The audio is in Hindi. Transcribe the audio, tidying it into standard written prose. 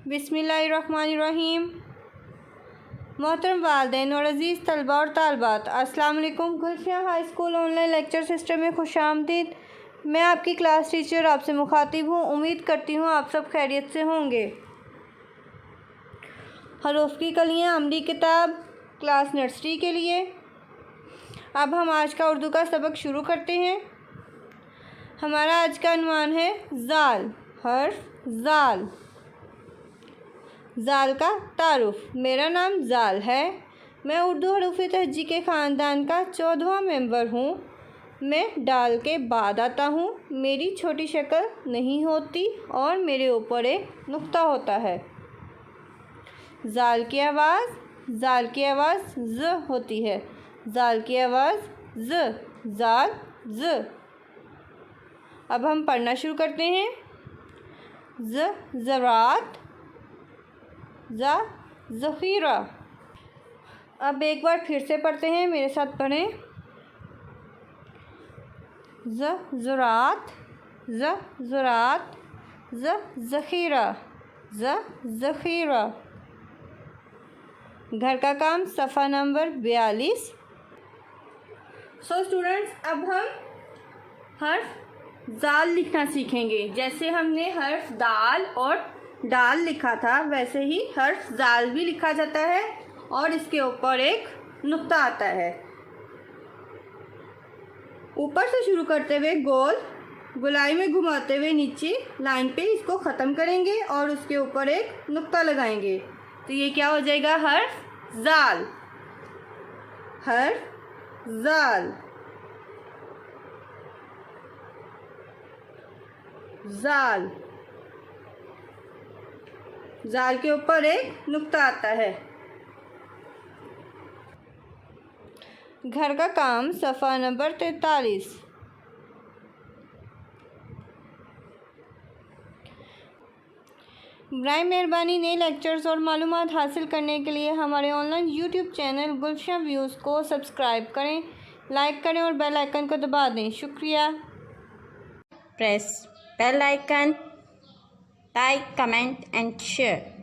बिस्मिल्लाहिर्रहमानिर्रहीम। मोहतरम वालिदैन और अज़ीज़ तलबा और तालबात, अस्सलाम वालेकुम। Gulshan high school online lecture system में खुशामदीद। मैं आपकी क्लास टीचर आपसे मुखातिब हूँ। उम्मीद करती हूँ आप सब खैरियत से होंगे। हरूफ की कलियाँ अमली किताब क्लास नर्सरी के लिए। अब हम आज का उर्दू का सबक शुरू करते हैं। हमारा आज का उन्वान है ज़ाल। हर्फ ज़ाल। ज़ाल का तारुफ। मेरा नाम ज़ाल है। मैं उर्दू हरूफ तहजी के ख़ानदान का 14वां मेंबर हूँ। मैं डाल के बाद आता हूँ। मेरी छोटी शक्ल नहीं होती और मेरे ऊपर एक नुक्ता होता है। ज़ाल की आवाज़ ज़ होती है। ज़ाल की आवाज़ ज़, ज़ाल ज़। अब हम पढ़ना शुरू करते हैं। ज़रात, ज़ख़ीरा। अब एक बार फिर से पढ़ते हैं, मेरे साथ पढ़ें। ज़रात, ज़रात, ज़ख़ीरा, ज़ख़ीरा। घर का काम सफ़ा नंबर 42। सो स्टूडेंट्स, अब हम हर्फ ज़ाल लिखना सीखेंगे। जैसे हमने हर्फ दाल और डाल लिखा था, वैसे ही हर्फ ज़ाल भी लिखा जाता है और इसके ऊपर एक नुक्ता आता है। ऊपर से शुरू करते हुए गोलाई में घुमाते हुए नीचे लाइन पे इसको ख़त्म करेंगे और उसके ऊपर एक नुक्ता लगाएंगे। तो ये क्या हो जाएगा? हर्फ ज़ाल। हर्फ ज़ाल, ज़ाल। ज़ाल के ऊपर एक नुक्ता आता है। घर का काम सफ़ा नंबर 43। बराए मेहरबानी नए लेक्चर्स और मालूमात हासिल करने के लिए हमारे ऑनलाइन यूट्यूब चैनल गुलशन व्यूज़ को सब्सक्राइब करें, लाइक करें और बेल आइकन को दबा दें। शुक्रिया। Press bell icon, like, comment and share.